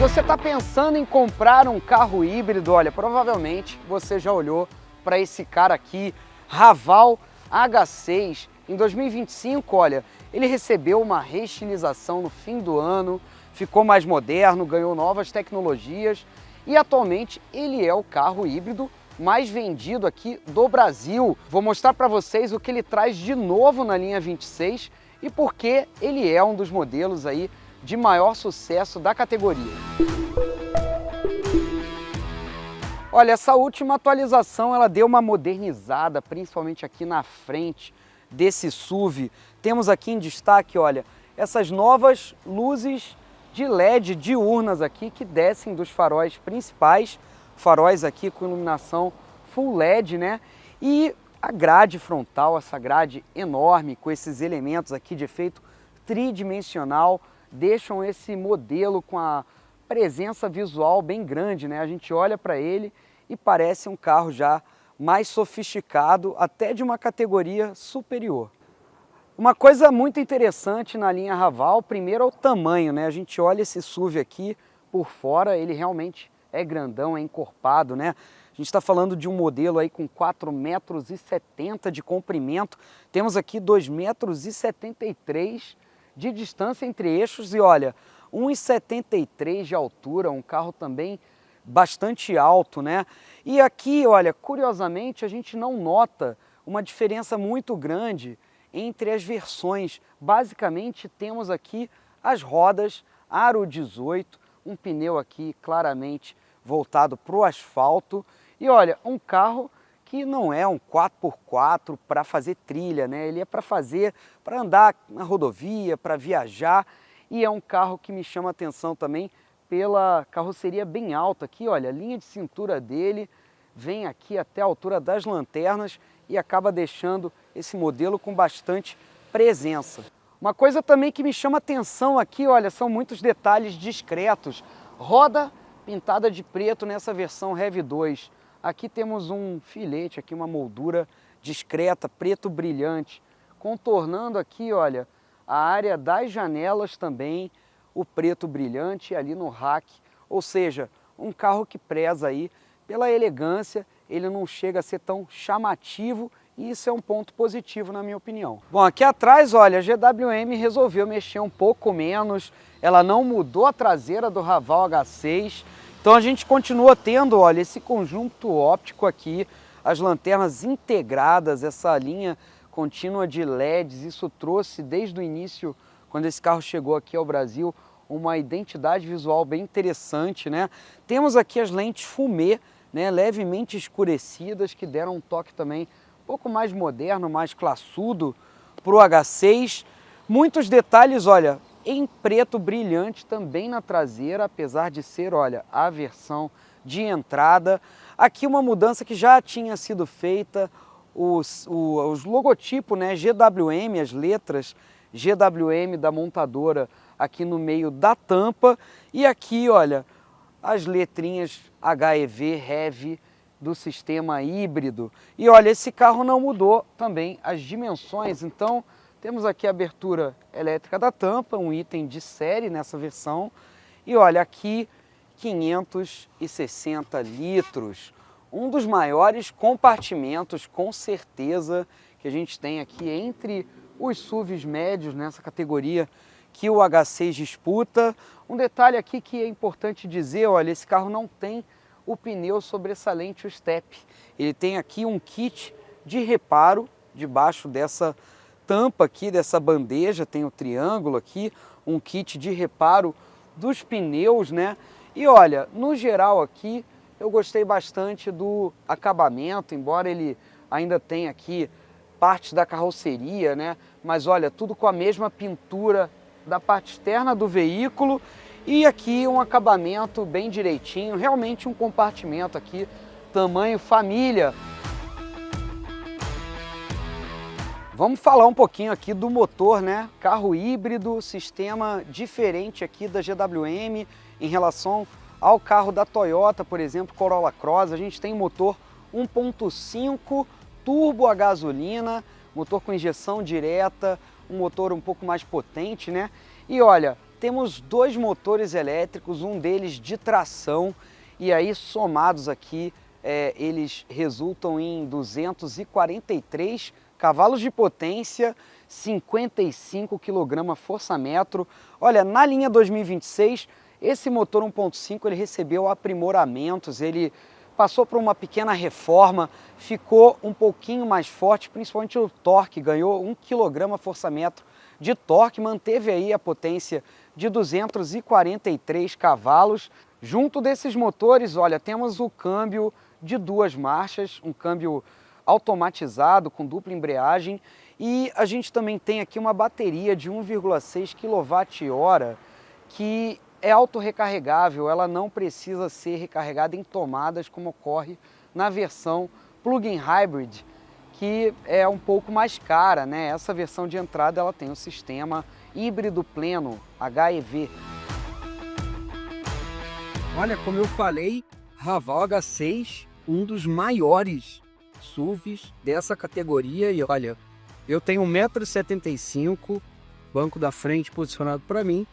você está pensando em comprar um carro híbrido, olha, provavelmente você já olhou para esse cara aqui, Raval H6. Em 2025, olha, ele recebeu uma reestilização no fim do ano, ficou mais moderno, ganhou novas tecnologias e atualmente ele é o carro híbrido mais vendido aqui do Brasil. Vou mostrar para vocês o que ele traz de novo na linha 26 e por que ele é um dos modelos aí de maior sucesso da categoria. Olha, essa última atualização ela deu uma modernizada, principalmente aqui na frente desse SUV. Temos aqui em destaque, olha, essas novas luzes de LED diurnas aqui que descem dos faróis principais, faróis aqui com iluminação full LED, né? E a grade frontal, essa grade enorme com esses elementos aqui de efeito tridimensional, deixam esse modelo com a presença visual bem grande, né? A gente olha para ele e parece um carro já mais sofisticado, até de uma categoria superior. Uma coisa muito interessante na linha Raval, primeiro é o tamanho, né? A gente olha esse SUV aqui por fora, ele realmente é grandão, é encorpado, né? A gente está falando de um modelo aí com 4,70 metros de comprimento, temos aqui 2,73 metros de distância entre eixos e olha, 1,73 de altura, um carro também bastante alto, né? E aqui, olha, curiosamente a gente não nota uma diferença muito grande entre as versões. Basicamente temos aqui as rodas aro 18, um pneu aqui claramente voltado para o asfalto e olha, um carro que não é um 4x4 para fazer trilha, né? Ele é para andar na rodovia, para viajar e é um carro que me chama a atenção também pela carroceria bem alta aqui, olha, a linha de cintura dele vem aqui até a altura das lanternas e acaba deixando esse modelo com bastante presença. Uma coisa também que me chama atenção aqui, olha, são muitos detalhes discretos. Roda pintada de preto nessa versão Heavy 2. Aqui temos um filete, aqui uma moldura discreta, preto brilhante, contornando aqui, olha, a área das janelas também, o preto brilhante ali no rack, ou seja, um carro que preza aí pela elegância, ele não chega a ser tão chamativo e isso é um ponto positivo na minha opinião. Bom, aqui atrás, olha, a GWM resolveu mexer um pouco menos, ela não mudou a traseira do Raval H6, então a gente continua tendo, olha, esse conjunto óptico aqui, as lanternas integradas, essa linha contínua de LEDs, isso trouxe desde o início, quando esse carro chegou aqui ao Brasil, uma identidade visual bem interessante, né? Temos aqui as lentes fumê, né, levemente escurecidas, que deram um toque também um pouco mais moderno, mais classudo para o H6. Muitos detalhes, olha, em preto brilhante também na traseira, apesar de ser, olha, a versão de entrada. Aqui uma mudança que já tinha sido feita, os logotipos, né, GWM, as letras GWM da montadora aqui no meio da tampa e aqui, olha, as letrinhas HEV, Heavy, do sistema híbrido. E olha, esse carro não mudou também as dimensões, então temos aqui a abertura elétrica da tampa, um item de série nessa versão. E olha, aqui 560 litros, um dos maiores compartimentos, com certeza, que a gente tem aqui entre os SUVs médios nessa categoria que o H6 disputa. Um detalhe aqui que é importante dizer, olha, esse carro não tem o pneu sobressalente, o step. Ele tem aqui um kit de reparo debaixo dessa tampa aqui, dessa bandeja, tem o triângulo aqui, um kit de reparo dos pneus, né? E olha, no geral aqui, eu gostei bastante do acabamento, embora ele ainda tenha aqui partes da carroceria, né? Mas olha, tudo com a mesma pintura da parte externa do veículo e aqui um acabamento bem direitinho, realmente um compartimento aqui, tamanho família. Vamos falar um pouquinho aqui do motor, né? Carro híbrido, sistema diferente aqui da GWM em relação ao carro da Toyota, por exemplo, Corolla Cross. A gente tem um motor 1.5 turbo a gasolina, motor com injeção direta, um motor um pouco mais potente, né? E olha, temos dois motores elétricos, um deles de tração, e aí somados aqui, eles resultam em 243 cavalos de potência, 55 kgfm. Olha, na linha 2026, esse motor 1.5 ele recebeu aprimoramentos, ele passou por uma pequena reforma, ficou um pouquinho mais forte, principalmente o torque, ganhou 1 kgfm de torque, manteve aí a potência de 243 cavalos. Junto desses motores, olha, temos o câmbio de 2 marchas, um câmbio automatizado com dupla embreagem, e a gente também tem aqui uma bateria de 1,6 kWh que é autorrecarregável, ela não precisa ser recarregada em tomadas como ocorre na versão plug-in hybrid, que é um pouco mais cara, né? Essa versão de entrada ela tem o sistema híbrido pleno, HEV. Olha, como eu falei, Raval H6, um dos maiores SUVs dessa categoria, e olha, eu tenho 1,75 m, banco da frente posicionado para mim,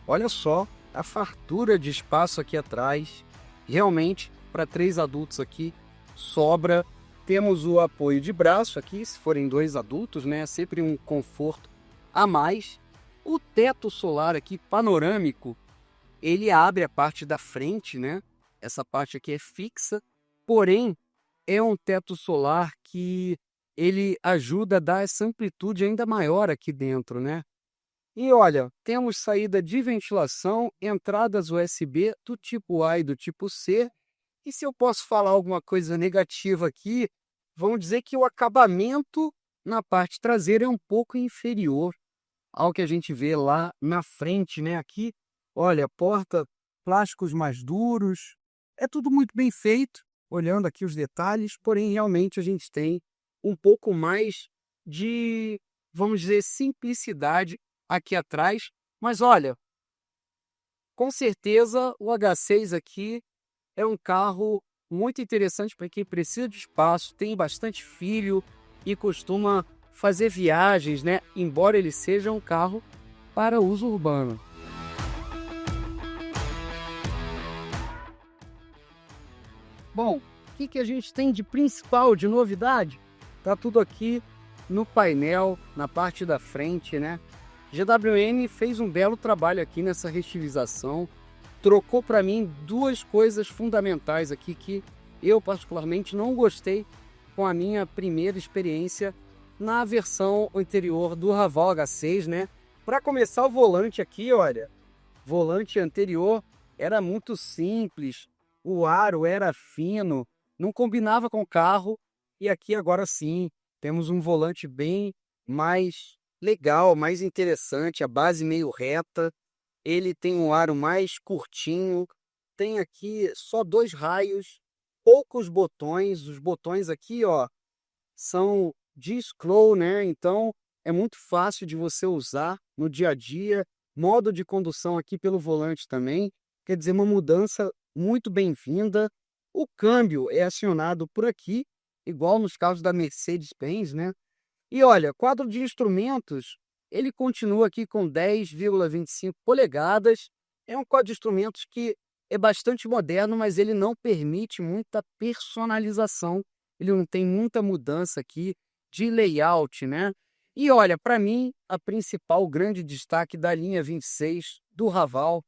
olha só a fartura de espaço aqui atrás, realmente para 3 adultos aqui sobra. Temos o apoio de braço aqui, se forem 2 adultos, né, sempre um conforto a mais. O teto solar aqui panorâmico, ele abre a parte da frente, né, essa parte aqui é fixa, porém é um teto solar que ele ajuda a dar essa amplitude ainda maior aqui dentro, né? E olha, temos saída de ventilação, entradas USB do tipo A e do tipo C. E se eu posso falar alguma coisa negativa aqui, vamos dizer que o acabamento na parte traseira é um pouco inferior ao que a gente vê lá na frente, né? Aqui, olha, porta, plásticos mais duros, é tudo muito bem feito, olhando aqui os detalhes, porém realmente a gente tem um pouco mais de, vamos dizer, simplicidade aqui atrás, mas olha, com certeza o H6 aqui é um carro muito interessante para quem precisa de espaço, tem bastante filho e costuma fazer viagens, né? Embora ele seja um carro para uso urbano. Bom, o que a gente tem de principal, de novidade? Tá tudo aqui no painel, na parte da frente, né? GWM fez um belo trabalho aqui nessa restilização, trocou para mim 2 coisas fundamentais aqui que eu particularmente não gostei com a minha primeira experiência na versão anterior do Raval H6, né? Para começar, o volante aqui, olha, volante anterior era muito simples, o aro era fino, não combinava com o carro, e aqui agora sim, temos um volante bem mais legal, mais interessante, a base meio reta, ele tem um aro mais curtinho, tem aqui só 2 raios, poucos botões, os botões aqui, ó, são de scroll, né? Então é muito fácil de você usar no dia a dia, modo de condução aqui pelo volante também, quer dizer, uma mudança muito bem-vinda. O câmbio é acionado por aqui, igual nos carros da Mercedes-Benz, né? E olha, quadro de instrumentos, ele continua aqui com 10,25 polegadas. É um quadro de instrumentos que é bastante moderno, mas ele não permite muita personalização. Ele não tem muita mudança aqui de layout, né? E olha, para mim, a principal grande destaque da linha 26 do Raval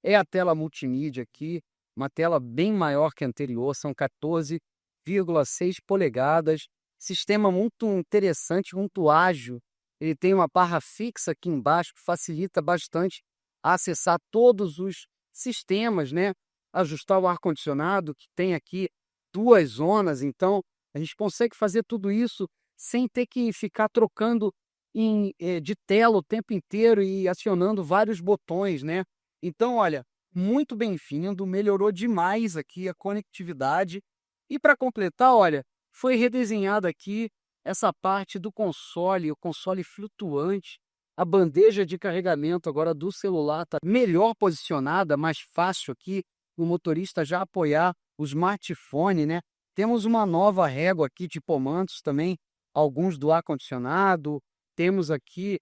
é a tela multimídia aqui, uma tela bem maior que a anterior, são 14,6 polegadas. Sistema muito interessante, muito ágil. Ele tem uma barra fixa aqui embaixo que facilita bastante acessar todos os sistemas, né? Ajustar o ar-condicionado, que tem aqui 2 zonas, então a gente consegue fazer tudo isso sem ter que ficar trocando de tela o tempo inteiro e acionando vários botões, né? Então, olha, muito bem-vindo, melhorou demais aqui a conectividade. E para completar, olha, foi redesenhada aqui essa parte do console, o console flutuante. A bandeja de carregamento agora do celular está melhor posicionada, mais fácil aqui o motorista já apoiar o smartphone, né? Temos uma nova régua aqui de comandos também, alguns do ar-condicionado. Temos aqui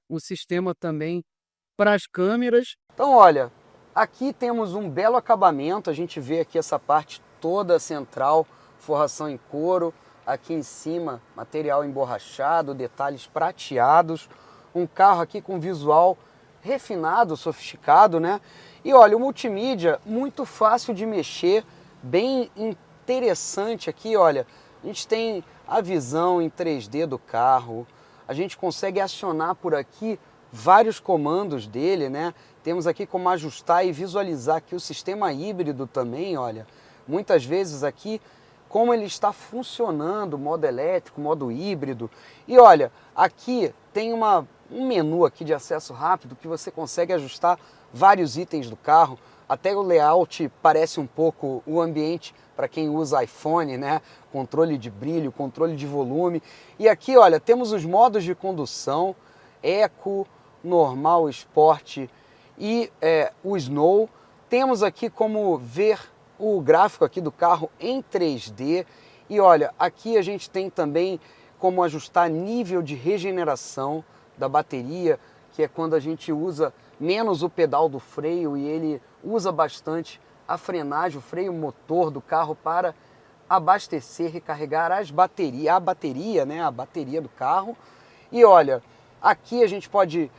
o sistema também para as câmeras. Então olha, aqui temos um belo acabamento, a gente vê aqui essa parte toda central, forração em couro, aqui em cima material emborrachado, detalhes prateados, um carro aqui com visual refinado, sofisticado, né? E olha, o multimídia muito fácil de mexer, bem interessante aqui, olha, a gente tem a visão em 3D do carro, a gente consegue acionar por aqui vários comandos dele, né? Temos aqui como ajustar e visualizar aqui o sistema híbrido também, olha. Muitas vezes aqui, como ele está funcionando, modo elétrico, modo híbrido. E olha, aqui tem um menu aqui de acesso rápido que você consegue ajustar vários itens do carro. Até o layout parece um pouco o ambiente para quem usa iPhone, né? Controle de brilho, controle de volume. E aqui, olha, temos os modos de condução, Eco, Normal, Sport e o Snow. Temos aqui como ver o gráfico aqui do carro em 3D. E olha, aqui a gente tem também como ajustar nível de regeneração da bateria, que é quando a gente usa menos o pedal do freio e ele usa bastante a frenagem, o freio motor do carro para abastecer, recarregar a bateria, né, a bateria do carro. E olha, aqui a gente pode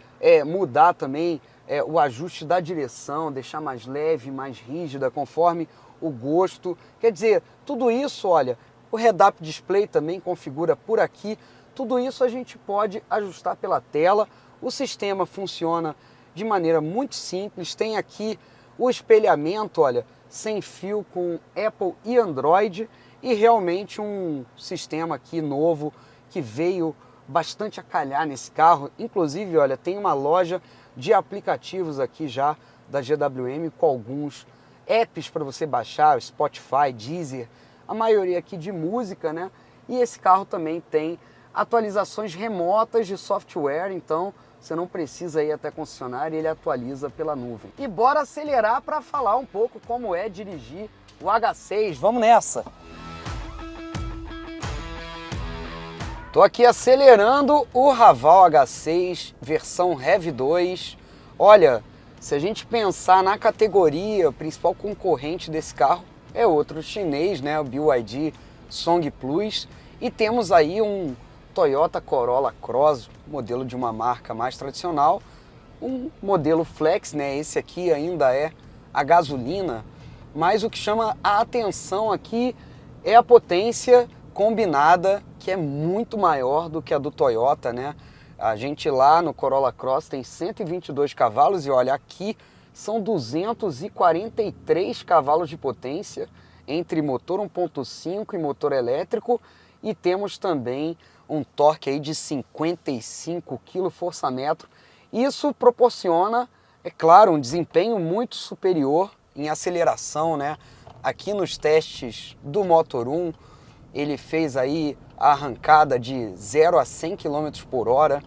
mudar também o ajuste da direção, deixar mais leve, mais rígida, conforme o gosto. Quer dizer, tudo isso, olha, o head-up display também configura por aqui. Tudo isso a gente pode ajustar pela tela. O sistema funciona de maneira muito simples. Tem aqui o espelhamento, olha, sem fio com Apple e Android. E realmente um sistema aqui novo que veio bastante a calhar nesse carro. Inclusive, olha, tem uma loja de aplicativos aqui já da GWM com alguns apps para você baixar, Spotify, Deezer, a maioria aqui de música, né? E esse carro também tem atualizações remotas de software, então você não precisa ir até a concessionária, ele atualiza pela nuvem. E bora acelerar para falar um pouco como é dirigir o H6. Vamos nessa! Tô aqui acelerando o Raval H6 versão Rev 2. Olha, se a gente pensar na categoria, o principal concorrente desse carro é outro chinês, né, o BYD Song Plus. E temos aí um Toyota Corolla Cross, modelo de uma marca mais tradicional, um modelo flex, né? Esse aqui ainda é a gasolina, mas o que chama a atenção aqui é a potência combinada, que é muito maior do que a do Toyota, né? A gente lá no Corolla Cross tem 122 cavalos e olha, aqui são 243 cavalos de potência entre motor 1.5 e motor elétrico, e temos também um torque aí de 55 kgfm. Isso proporciona, é claro, um desempenho muito superior em aceleração, né? Aqui nos testes do Motor1, ele fez aí a arrancada de 0 a 100 km por hora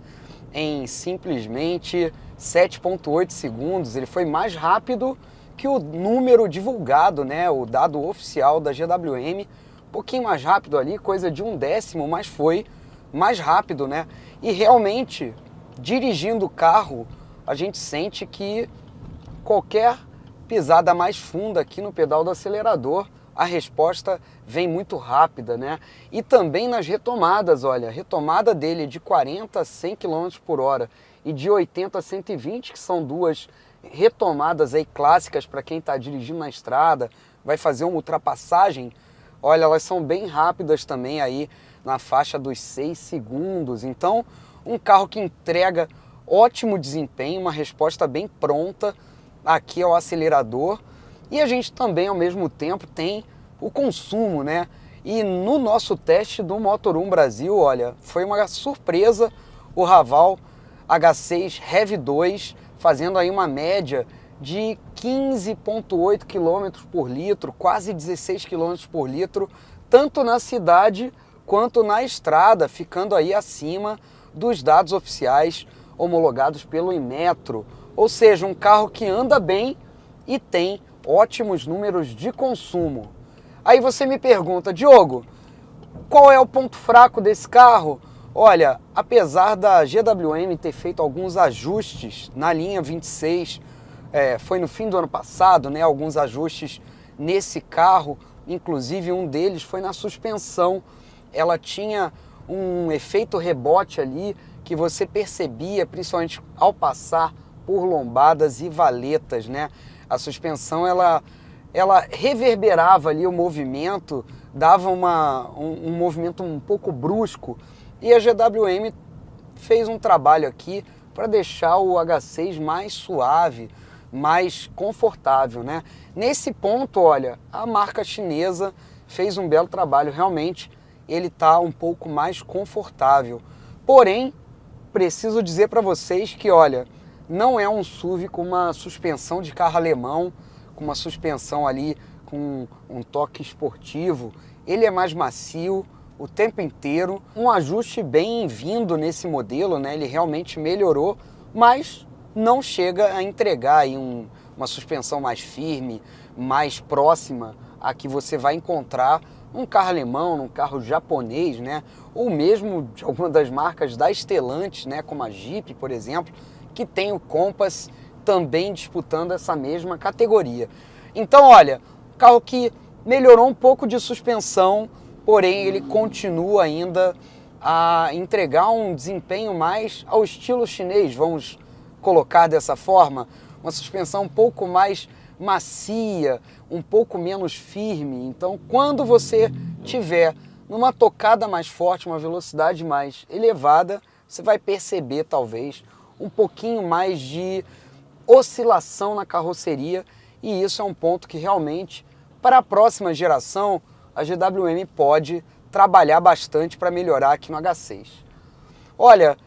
em simplesmente 7,8 segundos. Ele foi mais rápido que o número divulgado, né? O dado oficial da GWM, um pouquinho mais rápido ali, coisa de 1/10, mas foi mais rápido, né? E realmente, dirigindo o carro, a gente sente que qualquer pisada mais funda aqui no pedal do acelerador, a resposta vem muito rápida, né? E também nas retomadas, olha, a retomada dele é de 40 a 100 km por hora e de 80 a 120, que são duas retomadas aí clássicas para quem está dirigindo na estrada, vai fazer uma ultrapassagem. Olha, elas são bem rápidas também aí, na faixa dos 6 segundos. Então, um carro que entrega ótimo desempenho, uma resposta bem pronta aqui ao acelerador. E a gente também, ao mesmo tempo, tem o consumo, né? E no nosso teste do Motor1 Brasil, olha, foi uma surpresa o Raval H6 Rev 2 fazendo aí uma média de 15,8 km por litro, quase 16 km por litro, tanto na cidade quanto na estrada, ficando aí acima dos dados oficiais homologados pelo Inmetro. Ou seja, um carro que anda bem e tem ótimos números de consumo. Aí você me pergunta, Diogo, qual é o ponto fraco desse carro? Olha, apesar da GWM ter feito alguns ajustes na linha 26, foi no fim do ano passado, né, alguns ajustes nesse carro, inclusive um deles foi na suspensão. Ela tinha um efeito rebote ali que você percebia, principalmente ao passar por lombadas e valetas, né? A suspensão, ela reverberava ali o movimento, dava um movimento um pouco brusco, e a GWM fez um trabalho aqui para deixar o H6 mais suave, mais confortável, né? Nesse ponto, olha, a marca chinesa fez um belo trabalho, realmente ele está um pouco mais confortável. Porém, preciso dizer para vocês que, olha, não é um SUV com uma suspensão de carro alemão, com uma suspensão ali com um toque esportivo. Ele é mais macio o tempo inteiro, um ajuste bem-vindo nesse modelo, né? Ele realmente melhorou, mas não chega a entregar aí uma suspensão mais firme, mais próxima a que você vai encontrar num carro alemão, num carro japonês, né? Ou mesmo de alguma das marcas da Stellantis, né? Como a Jeep, por exemplo, que tem o Compass também disputando essa mesma categoria. Então, olha, carro que melhorou um pouco de suspensão, porém ele continua ainda a entregar um desempenho mais ao estilo chinês, vamos colocar dessa forma, uma suspensão um pouco mais macia, um pouco menos firme. Então, quando você tiver numa tocada mais forte, uma velocidade mais elevada, você vai perceber talvez um pouquinho mais de oscilação na carroceria, e isso é um ponto que realmente, para a próxima geração, a GWM pode trabalhar bastante para melhorar aqui no H6. Olha,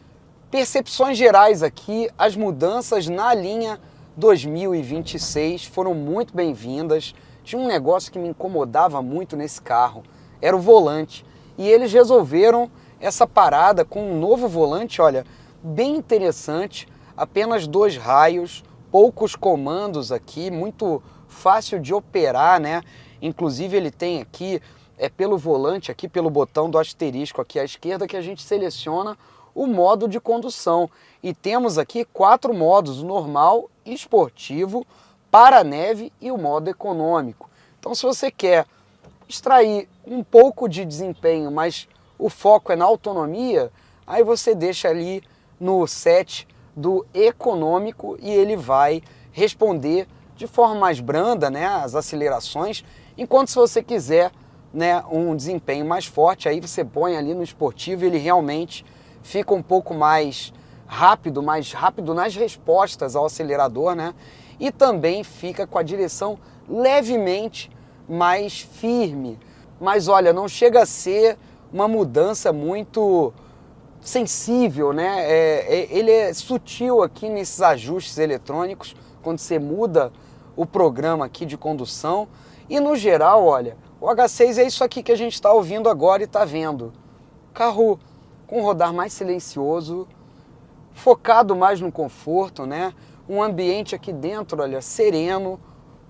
percepções gerais aqui, as mudanças na linha 2026 foram muito bem-vindas. Tinha um negócio que me incomodava muito nesse carro, era o volante. E eles resolveram essa parada com um novo volante, olha, bem interessante, apenas 2 raios, poucos comandos aqui, muito fácil de operar, né? Inclusive ele tem aqui, pelo volante, aqui pelo botão do asterisco aqui à esquerda, que a gente seleciona o modo de condução. E temos aqui 4 modos, o normal, esportivo, para neve e o modo econômico. Então, se você quer extrair um pouco de desempenho, mas o foco é na autonomia, aí você deixa ali no set do econômico e ele vai responder de forma mais branda, né, as acelerações, enquanto se você quiser, né, um desempenho mais forte, aí você põe ali no esportivo e ele realmente fica um pouco mais rápido nas respostas ao acelerador, né? E também fica com a direção levemente mais firme. Mas olha, não chega a ser uma mudança muito sensível, né? Ele é sutil aqui nesses ajustes eletrônicos, quando você muda o programa aqui de condução. E no geral, olha, o H6 é isso aqui que a gente está ouvindo agora e está vendo. Carro com rodar mais silencioso, focado mais no conforto, né? Um ambiente aqui dentro, olha, sereno,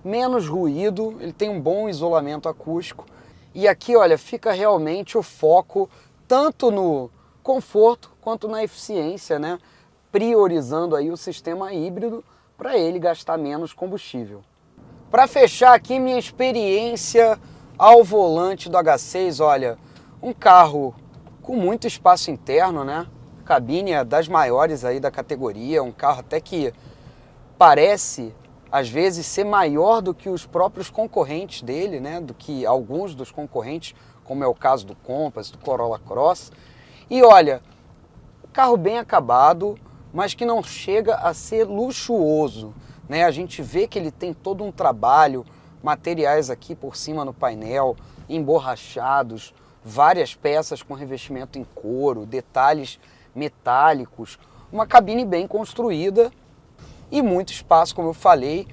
menos ruído, ele tem um bom isolamento acústico. E aqui, olha, fica realmente o foco tanto no conforto quanto na eficiência, né? Priorizando aí o sistema híbrido para ele gastar menos combustível. Para fechar aqui minha experiência ao volante do H6, olha, um carro com muito espaço interno, né? Cabine é das maiores aí da categoria, um carro até que parece, às vezes, ser maior do que os próprios concorrentes dele, né? Do que alguns dos concorrentes, como é o caso do Compass, do Corolla Cross. E olha, carro bem acabado, mas que não chega a ser luxuoso, né? A gente vê que ele tem todo um trabalho, materiais aqui por cima no painel, emborrachados, várias peças com revestimento em couro, detalhes metálicos, uma cabine bem construída e muito espaço, como eu falei,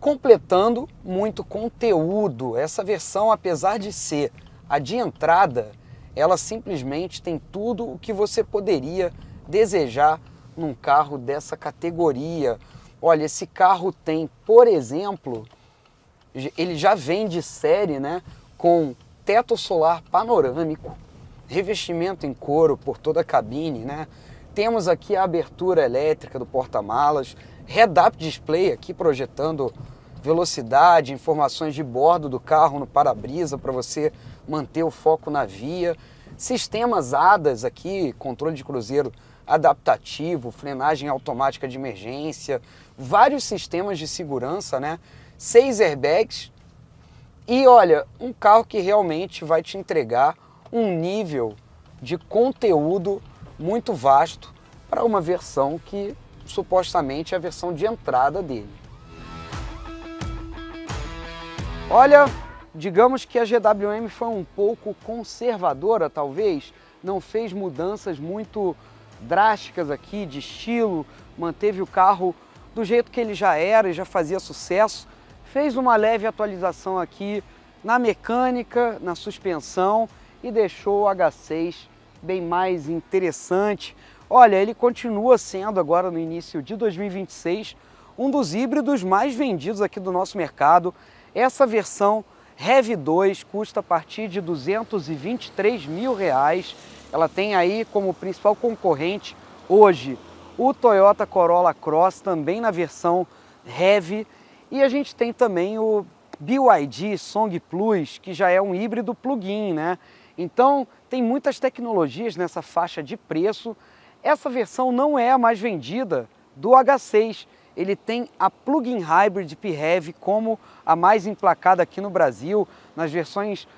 completando muito conteúdo. Essa versão, apesar de ser a de entrada, ela simplesmente tem tudo o que você poderia desejar num carro dessa categoria. Olha, esse carro tem, por exemplo, ele já vem de série, né, com teto solar panorâmico, revestimento em couro por toda a cabine, né? Temos aqui a abertura elétrica do porta-malas, head-up display aqui projetando velocidade, informações de bordo do carro no para-brisa para você manter o foco na via. Sistemas ADAS aqui, controle de cruzeiro adaptativo, frenagem automática de emergência, vários sistemas de segurança, né? 6 airbags e olha, um carro que realmente vai te entregar um nível de conteúdo muito vasto para uma versão que supostamente é a versão de entrada dele. Olha, digamos que a GWM foi um pouco conservadora, talvez, não fez mudanças muito drásticas aqui de estilo, manteve o carro do jeito que ele já era e já fazia sucesso, fez uma leve atualização aqui na mecânica, na suspensão e deixou o H6 bem mais interessante. Olha, ele continua sendo agora no início de 2026 um dos híbridos mais vendidos aqui do nosso mercado. Essa versão Heavy 2 custa a partir de R$ 223 mil. Ela tem aí como principal concorrente hoje o Toyota Corolla Cross, também na versão Heavy. E a gente tem também o BYD Song Plus, que já é um híbrido plug-in, né? Então tem muitas tecnologias nessa faixa de preço. Essa versão não é a mais vendida do H6. Ele tem a plug-in hybrid PHEV como a mais emplacada aqui no Brasil, nas versões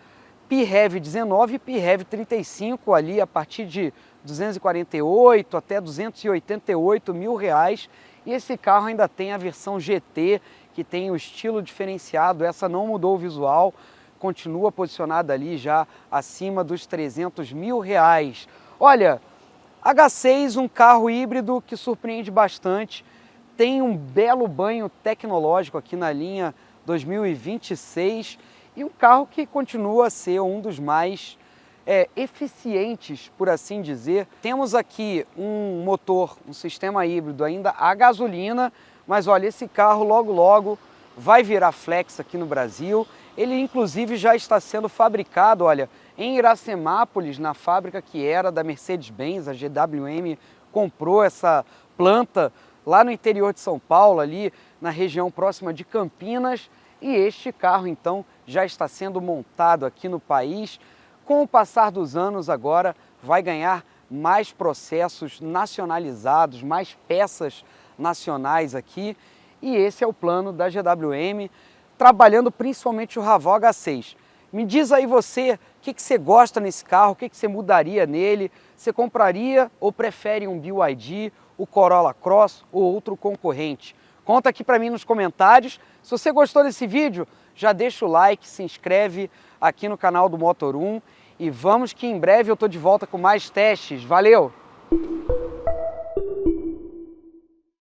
PHEV 19 e PHEV 35, ali a partir de 248 até 288 mil reais. E esse carro ainda tem a versão GT, que tem o estilo diferenciado, essa não mudou o visual, continua posicionada ali já acima dos 300 mil reais. Olha, H6, um carro híbrido que surpreende bastante, tem um belo banho tecnológico aqui na linha 2026 e um carro que continua a ser um dos mais eficientes, por assim dizer. Temos aqui um motor, um sistema híbrido ainda a gasolina, mas olha, esse carro logo logo vai virar flex aqui no Brasil. Ele inclusive já está sendo fabricado, olha, em Iracemápolis, na fábrica que era da Mercedes-Benz. A GWM comprou essa planta lá no interior de São Paulo, ali na região próxima de Campinas, e este carro então já está sendo montado aqui no país. Com o passar dos anos agora vai ganhar mais processos nacionalizados, mais peças nacionais aqui, e esse é o plano da GWM, trabalhando principalmente o Raval H6. Me diz aí você, o que você gosta nesse carro, o que você mudaria nele? Você compraria ou prefere um BYD, o Corolla Cross ou outro concorrente? Conta aqui para mim nos comentários. Se você gostou desse vídeo, já deixa o like, se inscreve aqui no canal do Motor 1 e vamos que em breve eu estou de volta com mais testes. Valeu!